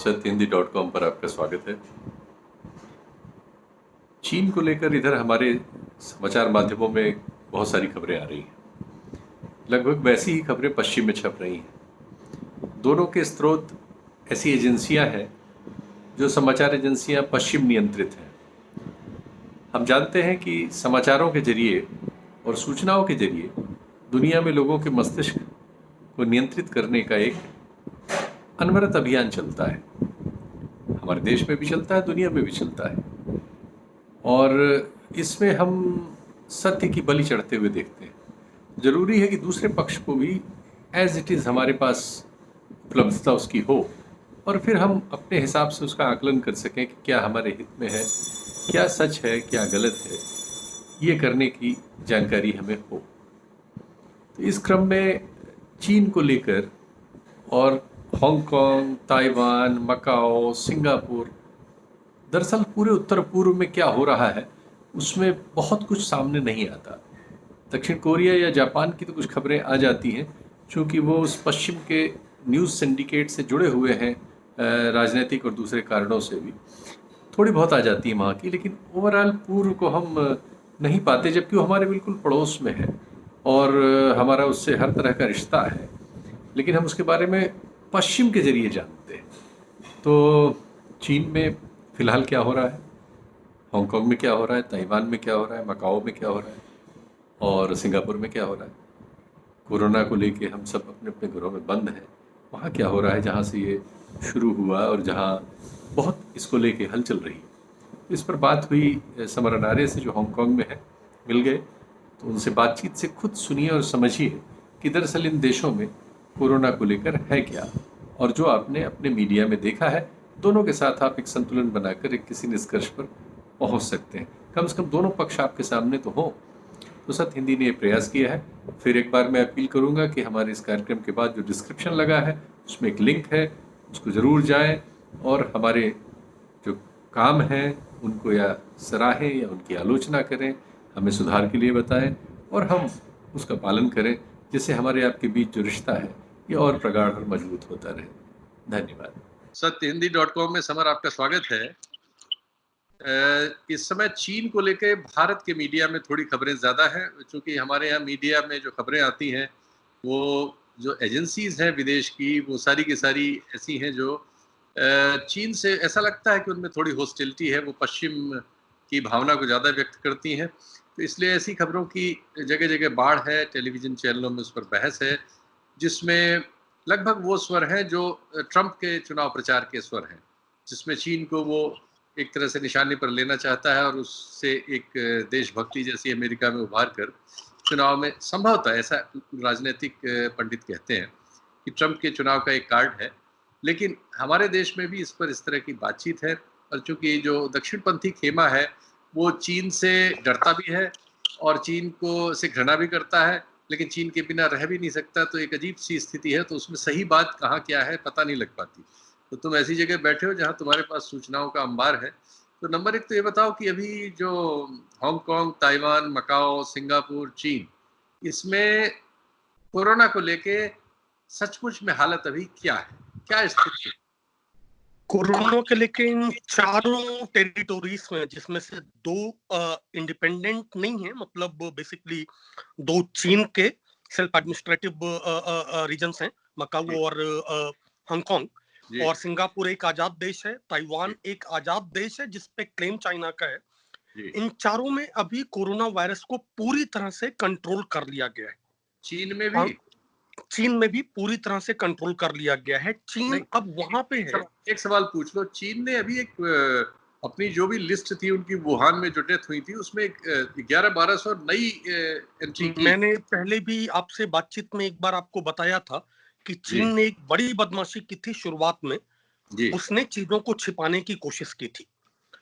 सत्यहिंदी.com पर आपका स्वागत है। चीन को लेकर इधर हमारे समाचार माध्यमों में बहुत सारी खबरें आ रही हैं। लगभग वैसी ही खबरें पश्चिम में छप रही हैं। दोनों के स्रोत ऐसी एजेंसियां हैं जो समाचार एजेंसियां पश्चिम नियंत्रित हैं। हम जानते हैं कि समाचारों के जरिए और सूचनाओं के जरिए दुनिया में लोगों के मस्तिष्क को नियंत्रित करने का एक अनवरत अभियान चलता है। हमारे देश में भी चलता है, दुनिया में भी चलता है, और इसमें हम सत्य की बलि चढ़ते हुए देखते हैं। जरूरी है कि दूसरे पक्ष को भी एज इट इज़ हमारे पास उपलब्धता उसकी हो, और फिर हम अपने हिसाब से उसका आकलन कर सकें कि क्या हमारे हित में है, क्या सच है, क्या गलत है, ये करने की जानकारी हमें हो। तो इस क्रम में चीन को लेकर और हांगकांग, ताइवान, मकाओ, सिंगापुर, दरअसल पूरे उत्तर पूर्व में क्या हो रहा है उसमें बहुत कुछ सामने नहीं आता। दक्षिण कोरिया या जापान की तो कुछ खबरें आ जाती हैं, क्योंकि वो उस पश्चिम के न्यूज़ सिंडिकेट से जुड़े हुए हैं, राजनीतिक और दूसरे कारणों से भी थोड़ी बहुत आ जाती है वहाँ की, लेकिन ओवरऑल पूर्व को हम नहीं पाते, जबकि वो हमारे बिल्कुल पड़ोस में है और हमारा उससे हर तरह का रिश्ता है, लेकिन हम उसके बारे में पश्चिम के जरिए जानते हैं। तो चीन में फ़िलहाल क्या हो रहा है, हांगकांग में क्या हो रहा है, ताइवान में क्या हो रहा है, मकाओ में क्या हो रहा है और सिंगापुर में क्या हो रहा है, कोरोना को लेके हम सब अपने अपने घरों में बंद हैं, वहाँ क्या हो रहा है जहाँ से ये शुरू हुआ और जहाँ बहुत इसको लेके हलचल रही है। इस पर बात हुई समर अनारे से, जो हांगकांग में है, मिल गए तो उनसे बातचीत से खुद सुनिए और समझिए कि दरअसल इन देशों में कोरोना को लेकर है क्या, और जो आपने अपने मीडिया में देखा है, दोनों के साथ आप एक संतुलन बनाकर एक किसी निष्कर्ष पर पहुंच सकते हैं। कम से कम दोनों पक्ष आपके सामने तो हो। तो सत्य हिंदी ने प्रयास किया है। फिर एक बार मैं अपील करूंगा कि हमारे इस कार्यक्रम के बाद जो डिस्क्रिप्शन लगा है उसमें एक लिंक है, उसको ज़रूर जाएं और हमारे जो काम हैं उनको या सराहें या उनकी आलोचना करें, हमें सुधार के लिए बताएं और हम उसका पालन करें, जिससे हमारे आपके बीच जो रिश्ता है ये और प्रगाढ़ और मजबूत होता रहे। धन्यवाद। सत्यहिंदी.com में समर आपका स्वागत है। इस समय चीन को लेकर भारत के मीडिया में थोड़ी खबरें ज़्यादा हैं, क्योंकि हमारे यहाँ मीडिया में जो खबरें आती हैं वो जो एजेंसीज़ हैं विदेश की, वो सारी की सारी ऐसी हैं जो चीन से ऐसा लगता है कि उनमें थोड़ी हॉस्टिलिटी है, वो पश्चिम की भावना को ज़्यादा व्यक्त करती हैं। तो इसलिए ऐसी खबरों की जगह जगह बाढ़ है, टेलीविज़न चैनलों में उस पर बहस है, जिसमें लगभग वो स्वर हैं जो ट्रंप के चुनाव प्रचार के स्वर हैं, जिसमें चीन को वो एक तरह से निशाने पर लेना चाहता है और उससे एक देशभक्ति जैसी अमेरिका में उभार कर चुनाव में संभवतः, ऐसा राजनीतिक पंडित कहते हैं, कि ट्रंप के चुनाव का एक कार्ड है। लेकिन हमारे देश में भी इस पर इस तरह की बातचीत है, और चूंकि जो दक्षिणपंथी खेमा है वो चीन से डरता भी है और चीन को से घृणा भी करता है, लेकिन चीन के बिना रह भी नहीं सकता। तो एक अजीब सी स्थिति है, तो उसमें सही बात कहाँ क्या है पता नहीं लग पाती। तो तुम ऐसी जगह बैठे हो जहाँ तुम्हारे पास सूचनाओं का अंबार है। तो नंबर एक तो ये बताओ कि अभी जो हांगकांग, ताइवान, मकाओ, सिंगापुर, चीन, इसमें कोरोना को लेके सचमुच में हालत अभी क्या है, क्या स्थिति है? कोरोना के लेके इन चारों टेरिटोरीज में, जिसमें से दो इंडिपेंडेंट नहीं है, मतलब बेसिकली दो चीन के सेल्फ एडमिनिस्ट्रेटिव रीजन्स हैं, मकाऊ और हांगकांग, और सिंगापुर एक आजाद देश है, ताइवान एक आजाद देश है जिसपे क्लेम चाइना का है। इन चारों में अभी कोरोना वायरस को पूरी तरह से कंट्रोल कर लिया गया है। चीन में भी पूरी तरह से कंट्रोल कर लिया गया है। चीन अब वहां पे है। एक सवाल पूछ लो, चीन ने अभी एक अपनी जो भी लिस्ट थी उनकी वुहान में जो डेथ हुई थी उसमें 1100-1200 नई एंट्री की। मैंने पहले भी आपसे बातचीत में एक बार आपको बताया था कि चीन ने एक बड़ी बदमाशी की थी शुरुआत में। उसने चीजों को छिपाने की कोशिश की थी,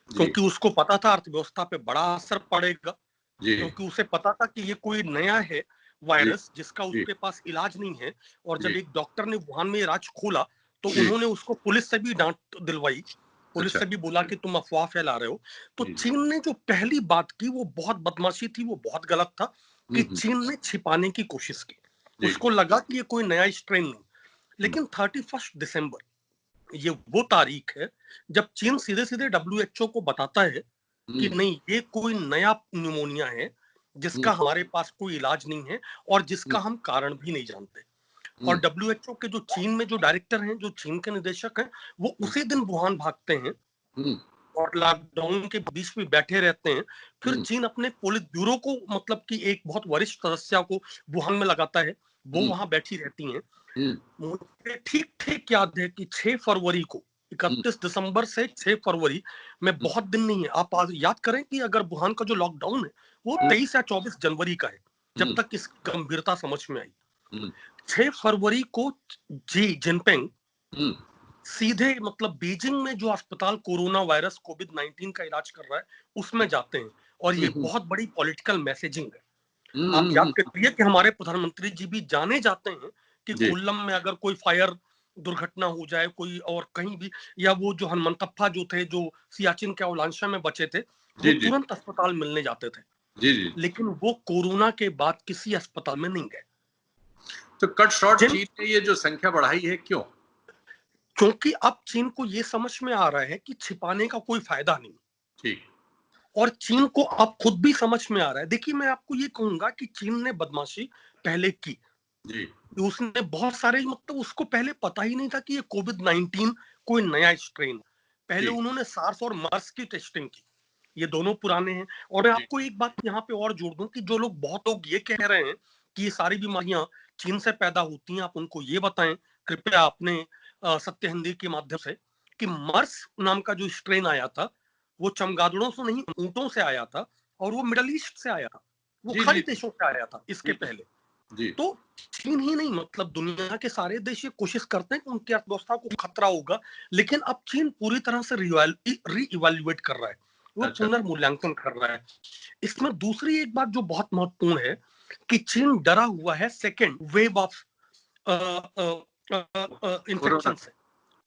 क्योंकि उसको पता था अर्थव्यवस्था पे बड़ा असर पड़ेगा, क्योंकि उसे पता था कि ये कोई नया है वायरस जिसका उसके पास इलाज नहीं है। और जब एक डॉक्टर ने वुहान में राज खोला तो उन्होंने उसको पुलिस से भी डांट दिलवाई, पुलिस से भी बोला कि तुम अफवाह फैला रहे हो। तो चीन ने जो पहली बात की वो बहुत बदमाशी थी, वो बहुत गलत था कि चीन ने छिपाने की कोशिश की। उसको लगा कि ये कोई नया स्ट्रेन नहीं। लेकिन 31 दिसंबर ये वो तारीख है जब चीन सीधे सीधे डब्ल्यूएचओ को बताता है कि नहीं, ये कोई नया न्यूमोनिया है जिसका हमारे पास कोई इलाज नहीं है और जिसका हम कारण भी नहीं जानते। और डब्ल्यूएचओ के जो चीन में जो डायरेक्टर हैं, जो चीन के निदेशक हैं, वो उसी दिन वुहान भागते हैं और लॉकडाउन के बीच में बैठे रहते हैं। फिर चीन अपने पोलित ब्यूरो को, मतलब कि एक बहुत वरिष्ठ सदस्य को वुहान में लगाता है, वो वहां बैठी रहती हैं। मुझे ठीक ठीक याद है कि 6 फरवरी को, 31 दिसंबर से 6 फरवरी में बहुत दिन नहीं है। आप याद करें कि अगर वुहान का जो लॉकडाउन है वो 23 या 24 जनवरी का है, जब तक इस गंभीरता समझ में आई। 6 फरवरी को जी जिनपिंग सीधे, मतलब बीजिंग में जो अस्पताल कोरोना वायरस कोविड-19 का इलाज कर रहा है उसमें जाते हैं। और ये बहुत बड़ी पॉलिटिकल मैसेजिंग है। आप याद करिए कि हमारे प्रधानमंत्री जी भी जाने जाते हैं कि कोल्लम में अगर कोई फायर दुर्घटना हो जाए, कोई और कहीं भी, या वो जो हनुमंतप्पा जो थे, जो सियाचिन के अवलांछा में बचे थे, वो तुरंत अस्पताल मिलने जाते थे। लेकिन वो कोरोना के बाद किसी अस्पताल में नहीं गए। तो कट शॉर्ट चीन ने ये जो संख्या बढ़ाई है, क्यों? क्योंकि अब चीन को ये समझ में आ रहा है कि छिपाने का कोई फायदा नहीं। ठीक। और चीन को अब खुद भी समझ में आ रहा है। देखिए, मैं आपको ये कहूंगा कि चीन ने बदमाशी पहले की जी। उसने बहुत सारे, मतलब उसको पहले पता ही नहीं था कि ये कोविड-19 कोई नया स्ट्रेन। पहले उन्होंने सार्स और मार्स की टेस्टिंग की, ये दोनों पुराने हैं। और मैं आपको एक बात यहाँ पे और जोड़ दूं कि जो लोग, बहुत लोग ये कह रहे हैं कि ये सारी बीमारियां चीन से पैदा होती हैं, आप उनको ये बताएं कृपया अपने सत्य हिंदी के माध्यम से कि मर्स नाम का जो स्ट्रेन आया था वो चमगादड़ों से नहीं, ऊंटों से आया था, और वो मिडल ईस्ट से आया था, वो खाड़ी देशों से आया था इसके पहले। तो चीन ही नहीं, मतलब दुनिया के सारे देश ये कोशिश करते हैं कि उनकी अर्थव्यवस्था को खतरा होगा, लेकिन अब चीन पूरी तरह से री-इवैल्यूएट कर रहा है, वो पुनर्मूल्यांकन कर रहा है। इसमें दूसरी एक बात जो बहुत महत्वपूर्ण है कि चीन डरा हुआ है सेकेंड वेव ऑफ इन्फेक्शन से।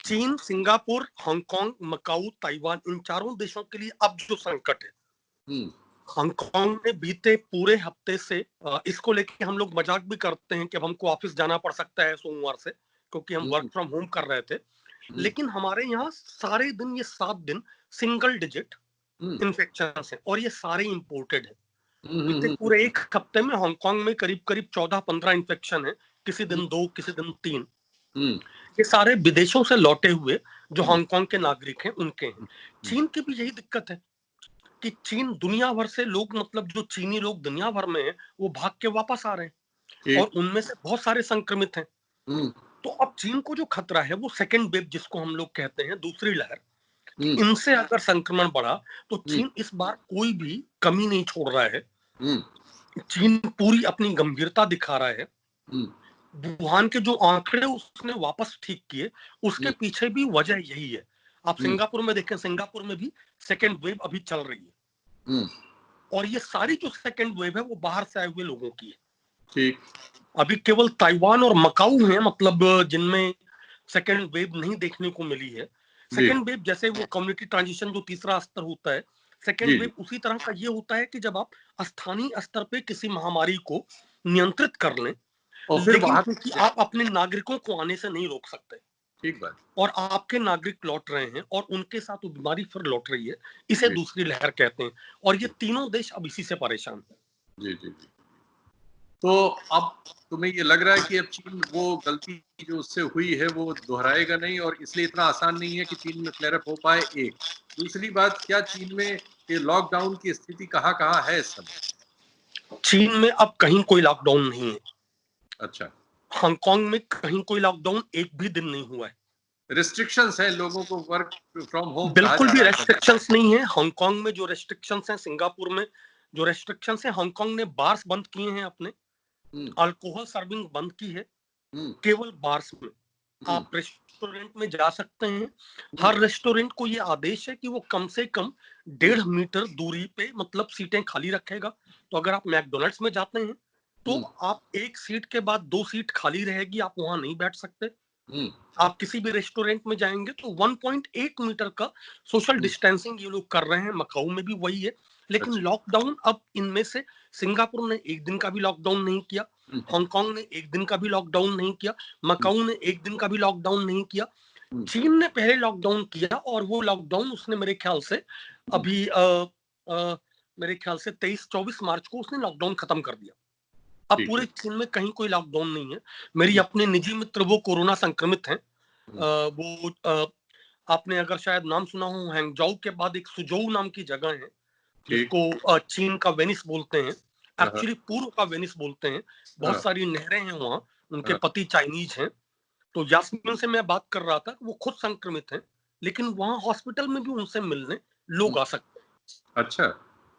चीन, सिंगापुर, हांगकांग, मकाऊ, ताइवान, इन चारों देशों के लिए अब जो संकट है, हांगकांग में बीते पूरे हफ्ते से, इसको लेके हम लोग मजाक भी करते हैं कि अब हमको ऑफिस जाना पड़ सकता है सोमवार से, क्योंकि हम वर्क फ्रॉम होम कर रहे थे। लेकिन हमारे यहाँ सारे दिन, ये 7 दिन सिंगल डिजिट इन्फेक्शन है, और ये सारे इंपोर्टेड है। बीते पूरे एक हफ्ते में हांगकांग में करीब करीब 14-15 इन्फेक्शन है, किसी दिन 2, किसी दिन 3। ये सारे विदेशों से लौटे हुए जो हांगकांग के नागरिक हैं उनके हैं। चीन की भी यही दिक्कत है कि चीन दुनिया भर से लोग, मतलब जो चीनी लोग दुनिया भर में हैं, वो भाग के वापस आ रहे हैं, और उनमें से बहुत सारे संक्रमित हैं। तो अब चीन को जो खतरा है वो सेकेंड वेव, जिसको हम लोग कहते हैं दूसरी लहर, इनसे अगर संक्रमण बढ़ा तो चीन इस बार कोई भी कमी नहीं छोड़ रहा है। चीन पूरी अपनी गंभीरता दिखा रहा है। वुहान के जो आंकड़े उसने वापस ठीक किए, उसके पीछे भी वजह यही है। आप सिंगापुर में देखें, सिंगापुर में भी सेकेंड वेव अभी चल रही है, और ये सारी जो सेकेंड वेव है वो बाहर से आए हुए लोगों की है। ठीक। अभी केवल ताइवान और मकाऊ हैं, मतलब जिनमें सेकेंड वेव नहीं देखने को मिली है। सेकेंड वेव जैसे वो कम्युनिटी ट्रांजिशन जो तीसरा स्तर होता है, सेकेंड वेव उसी तरह का ये होता है कि जब आप स्थानीय स्तर पे किसी महामारी को नियंत्रित कर लें, लेकिन क्योंकि आप अपने नागरिकों को आने से नहीं रोक सकते, ठीक बात, और आपके नागरिक लौट रहे हैं और उनके साथ वो बीमारी फिर लौट रही है, इसे दूसरी लहर कहते हैं। और ये तीनों देश अब इसी से परेशान हैं। जी जी जी। तो अब तुम्हें ये लग रहा है कि अब चीन वो गलती जो उससे हुई है वो दोहराएगा नहीं, और इसलिए इतना आसान नहीं है कि चीन में फ्लेयर अप हो पाए। एक दूसरी बात, क्या चीन में ये लॉकडाउन की स्थिति कहाँ है इस समय? चीन में अब कहीं कोई लॉकडाउन नहीं है। अच्छा। हांगकांग में कहीं कोई लॉकडाउन एक भी दिन नहीं हुआ है। रिस्ट्रिक्शंस है, लोगों को वर्क फ्रॉम होम बिल्कुल भी रेस्ट्रिक्शंस नहीं है। हांगकांग में जो रेस्ट्रिक्शंस हैं, सिंगापुर में जो रेस्ट्रिक्शंस हैं, हांगकांग ने बार्स बंद किए हैं अपने, अल्कोहल सर्विंग बंद की है, केवल बार्स में। आप रेस्टोरेंट में जा सकते हैं, हर रेस्टोरेंट को ये आदेश है कि वो कम से कम 1.5 मीटर दूरी पे, मतलब सीटें खाली रखेगा। तो अगर आप मैकडोनल्ड्स में जाते हैं तो आप एक सीट के बाद 2 सीट खाली रहेगी, आप वहां नहीं बैठ सकते। आप किसी भी रेस्टोरेंट में जाएंगे तो 1.8 मीटर का सोशल डिस्टेंसिंग ये लोग कर रहे हैं। मकाऊ में भी वही है। लेकिन लॉकडाउन अब इनमें से सिंगापुर ने 1 दिन का भी लॉकडाउन नहीं किया, हांगकांग ने 1 दिन का भी लॉकडाउन नहीं किया, मकाऊ ने 1 दिन का भी लॉकडाउन नहीं किया। चीन ने पहले लॉकडाउन किया और वो लॉकडाउन उसने मेरे ख्याल से अभी मेरे ख्याल से 23-24 मार्च को उसने लॉकडाउन खत्म कर दिया। अब पूरे चीन में कहीं कोई लॉकडाउन नहीं है। मेरी अपने निजी मित्र वो कोरोना संक्रमित हैं। आपने अगर शायद नाम सुना हो, हैंगजाऊ के बाद एक सुजोऊ नाम की जगह है जिसको चीन का वेनिस बोलते हैं, एक्चुअली पूर्व का वेनिस बोलते हैं। बहुत सारी नहरें हैं वहाँ, उनके पति चाइनीज हैं। तो यास्मीन से मैं बात कर रहा था, वो खुद संक्रमित हैं, लेकिन वहाँ हॉस्पिटल में भी उनसे मिलने लोग आ सकते हैं। अच्छा,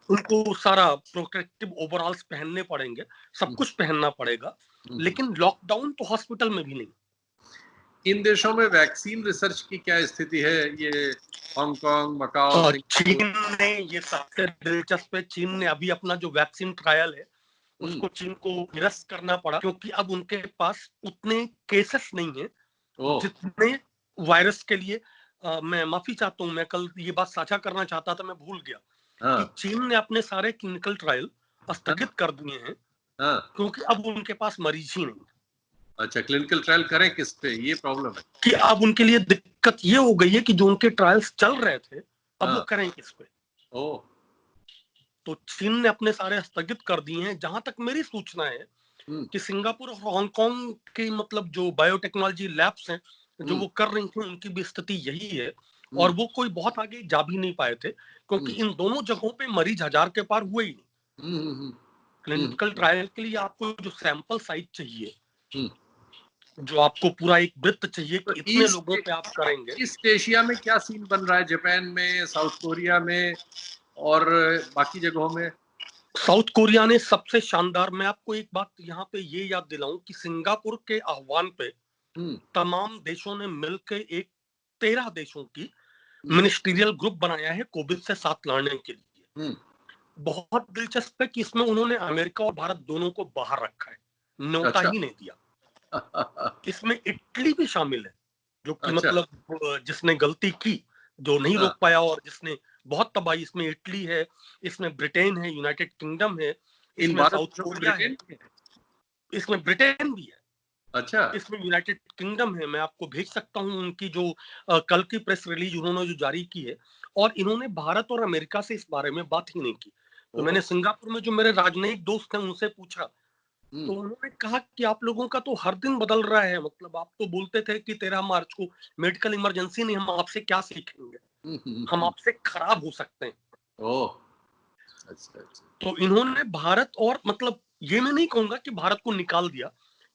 उनको सारा प्रोटेक्टिव ओवरऑल्स पहनने पड़ेंगे, सब कुछ पहनना पड़ेगा, लेकिन लॉकडाउन तो हॉस्पिटल में भी नहीं। इन देशों में वैक्सीन रिसर्च की क्या स्थिति है? ये हांगकांग, मकाओ, चीन ने, ये सबसे दिलचस्प है, चीन ने अभी अपना जो वैक्सीन ट्रायल है उसको चीन को निरस्त करना पड़ा, क्योंकि अब उनके पास उतने केसेस नहीं है जितने वायरस के लिए। मैं माफी चाहता हूँ, मैं कल ये बात साझा करना चाहता था, मैं भूल गया कि चीन ने अपने सारे क्लिनिकल ट्रायल स्थगित कर दिए हैं क्योंकि अब उनके पास मरीज ही नहीं। अच्छा, क्लिनिकल ट्रायल करें किस पे, ये प्रॉब्लम है कि अब उनके लिए दिक्कत ये हो गई है कि जो उनके ट्रायल्स चल रहे थे अब वो करें किस पे। तो चीन ने अपने सारे स्थगित कर दिए हैं। जहां तक मेरी सूचना है कि सिंगापुर और हांगकांग के मतलब जो बायोटेक्नोलॉजी लैब्स हैं जो वो कर रही थी, उनकी भी स्थिति यही है, और वो कोई बहुत आगे जा भी नहीं पाए थे क्योंकि इन दोनों जगहों पे मरीज 1000 के पार हुए ही नहीं। क्लिनिकल ट्रायल के लिए आपको जो सैंपल साइज चाहिए, जो आपको पूरा एक वृत्त चाहिए कि इतने लोगों पे आप करेंगे। ईस्ट एशिया में क्या सीन बन रहा है? जापान में, साउथ कोरिया में और बाकी जगहों में? साउथ कोरिया ने सबसे शानदार, मैं आपको एक बात यहाँ पे ये याद दिलाऊं कि सिंगापुर के आह्वान पे तमाम देशों ने मिलकर एक 13 देशों की मिनिस्ट्रियल ग्रुप बनाया है कोविड से साथ लड़ने के लिए। बहुत दिलचस्प है कि इसमें उन्होंने अमेरिका और भारत दोनों को बाहर रखा है, न्योता ही नहीं दिया। इसमें इटली भी शामिल है जो कि मतलब जिसने गलती की, जो नहीं रोक पाया और जिसने बहुत तबाही, इसमें इटली है, इसमें ब्रिटेन है, यूनाइटेड किंगडम है, इसमें साउथ कोरिया है, इसमें ब्रिटेन भी है, अच्छा, इसमें यूनाइटेड किंगडम है। मैं आपको भेज सकता हूँ उनकी जो कल की प्रेस रिलीज उन्होंने जो जारी की है, और इन्होंने भारत और अमेरिका से इस बारे में बात ही नहीं की। तो मैंने सिंगापुर में जो मेरे राजनयिक दोस्त हैं उनसे पूछा, तो उन्होंने कहा कि आप लोगों का तो हर दिन बदल रहा है, मतलब आप तो बोलते थे कि 13 मार्च को मेडिकल इमरजेंसी नहीं, हम आपसे क्या सीखेंगे, हम आपसे खराब हो सकते हैं। अच्छा। तो इन्होंने भारत और मतलब ये मैं नहीं कहूंगा कि भारत को निकाल दिया,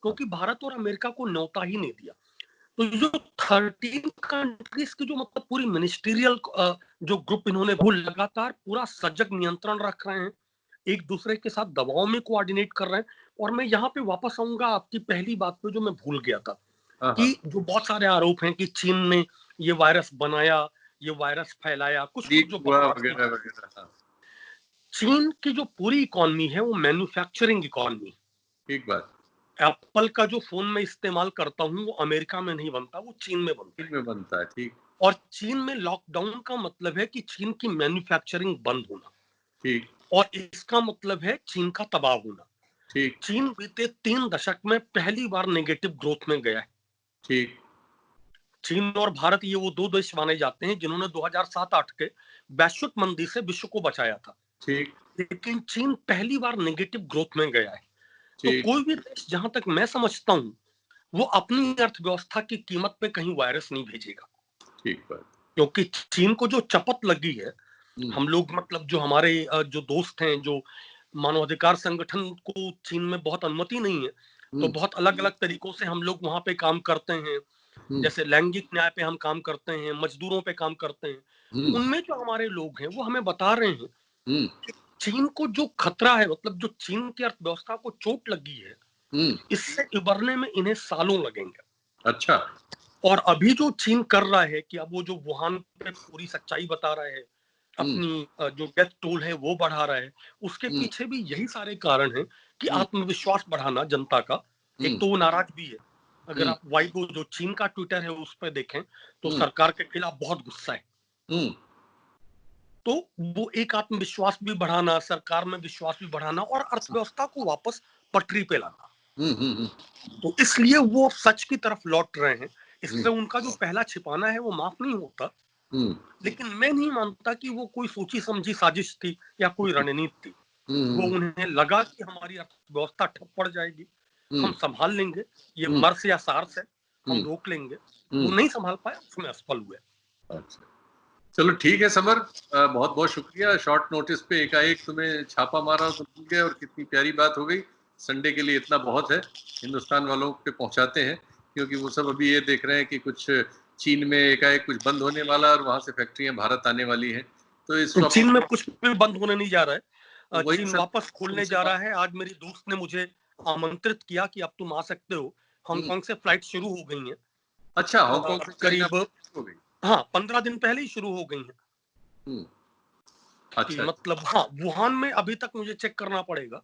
क्योंकि भारत और अमेरिका को न्योता ही नहीं दिया। तो जो 13 कंट्रीज की जो मतलब पूरी मिनिस्ट्रियल जो ग्रुप इन्होंने, वो लगातार पूरा सजग नियंत्रण रख रहे हैं, एक दूसरे के साथ दबाव में कोऑर्डिनेट कर रहे हैं। और मैं यहाँ पे वापस आऊंगा आपकी पहली बात पे जो मैं भूल गया था, कि जो बहुत सारे आरोप हैं कि चीन ने ये वायरस बनाया, ये वायरस फैलाया, कुछ जो वगैरह। चीन की जो पूरी इकोनॉमी है वो मैन्युफैक्चरिंग इकोनॉमी। ठीक बात। एप्पल का जो फोन मैं इस्तेमाल करता हूँ वो अमेरिका में नहीं बनता, वो चीन में बनता है। ठीक। और चीन में लॉकडाउन का मतलब है कि चीन की मैन्युफैक्चरिंग बंद होना। ठीक। और इसका मतलब है चीन का तबाह होना। ठीक। चीन बीते 3 दशक में पहली बार नेगेटिव ग्रोथ में गया है। ठीक। चीन और भारत ये वो 2 देश माने जाते हैं जिन्होंने 2007-8 के वैश्विक मंदी से विश्व को बचाया था। ठीक। लेकिन चीन पहली बार नेगेटिव ग्रोथ में गया है। तो कोई भी देश, जहां तक मैं समझता हूं, वो अपनी अर्थव्यवस्था की कीमत पे कहीं वायरस नहीं भेजेगा। ठीक बात। क्योंकि चीन को जो चपत लगी है, हम लोग मतलब जो हमारे जो दोस्त हैं, जो मानवाधिकार संगठन को चीन में बहुत अनुमति नहीं है, तो बहुत अलग अलग तरीकों से हम लोग वहां पे काम करते हैं। जैसे लैंगिक न्याय पे हम काम करते हैं, मजदूरों पे काम करते हैं। उनमें जो हमारे लोग हैं वो हमें बता रहे हैं कि चीन को जो खतरा है, मतलब जो चीन की अर्थव्यवस्था को चोट लगी है, इससे उबरने में इन्हें सालों लगेंगे। अच्छा। और अभी जो चीन कर रहा है कि अब वो जो वुहान पे पूरी सच्चाई बता रहा है, अपनी जो डेथ टोल है वो बढ़ा रहा है, उसके पीछे भी यही सारे कारण हैं कि आत्मविश्वास बढ़ाना जनता का। एक तो वो नाराज भी है, अगर आप वाइबो जो चीन का ट्विटर है उस पर देखें तो सरकार के खिलाफ बहुत गुस्सा है। तो वो एक आत्मविश्वास भी बढ़ाना, सरकार में विश्वास भी बढ़ाना और अर्थव्यवस्था को वापस पटरी पे लाना। तो इसलिए वो सच की तरफ लौट रहे हैं इससे उनका जो पहला छिपाना है वो माफ नहीं होता। लेकिन मैं नहीं मानता कि वो कोई सोची समझी साजिश थी या कोई रणनीति थी। वो उन्हें लगा कि हमारी अर्थव्यवस्था ठप पड़ जाएगी, हम संभाल लेंगे, ये मर्स या सार्स है, हम रोक लेंगे। वो नहीं संभाल पाए, उसमें असफल हुए। अच्छा, चलो ठीक है समर, बहुत बहुत शुक्रिया। शॉर्ट नोटिस पे एकाएक तुम्हें छापा मारा तो भूल गए, और कितनी प्यारी बात हो गई। संडे के लिए इतना बहुत है, हिंदुस्तान वालों पे पहुंचाते हैं, क्योंकि वो सब अभी ये देख रहे हैं कि कुछ चीन में एकाएक कुछ बंद होने वाला और वहां से फैक्ट्रियां भारत आने वाली हैं। तो इस चीन में कुछ भी बंद होने नहीं जा रहा है, चीन वापस खोलने जा रहा है। आज मेरी दोस्त ने मुझे आमंत्रित किया कि अब तुम आ सकते हो। हांगकांग से फ्लाइट शुरू हो गई है। अच्छा, हांगकांग से करीब हो गई? हाँ, 15 दिन पहले ही शुरू हो गई है। अच्छा, मतलब हाँ, वुहान में अभी तक मुझे चेक करना पड़ेगा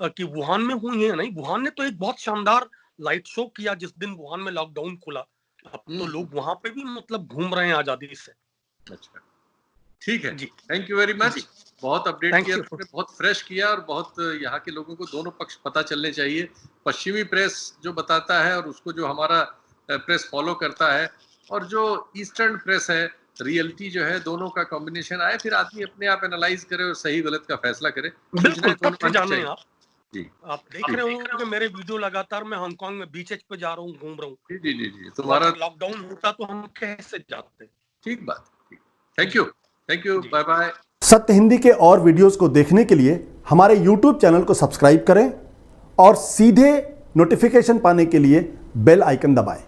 कि वुहान में हुई है नहीं। वुहान ने तो एक बहुत शानदार लाइट शो किया जिस दिन वुहान में लॉकडाउन खुला। अब तो लोग वहां पे भी मतलब घूम रहे हैं आजादी से। अच्छा, ठीक है जी, थैंक यू वेरी मच। बहुत अपडेट किया तुमने, बहुत फ्रेश किया, और बहुत यहाँ के लोगों को दोनों पक्ष पता चलने चाहिए। पश्चिमी प्रेस जो बताता है और उसको जो हमारा प्रेस फॉलो करता है, और जो ईस्टर्न प्रेस है, रियलिटी जो है, दोनों का कॉम्बिनेशन आए, फिर आदमी अपने आप एनालाइज करे और सही गलत का फैसला करे। बिल्कुल, तथ्य जाने आप जी, आप देख रहे हो कि मेरे वीडियो लगातार मैं हांगकांग में बीच पे जा रहा हूँ, घूम रहा हूँ। जी जी जी, तुम्हारा लॉकडाउन होता तो हम कैसे जाते। ठीक बात, थैंक यू, बाय बाय। सत्य हिंदी के और वीडियोस को देखने के लिए हमारे YouTube चैनल को सब्सक्राइब करें और सीधे नोटिफिकेशन पाने के लिए बेल आइकन दबाएं।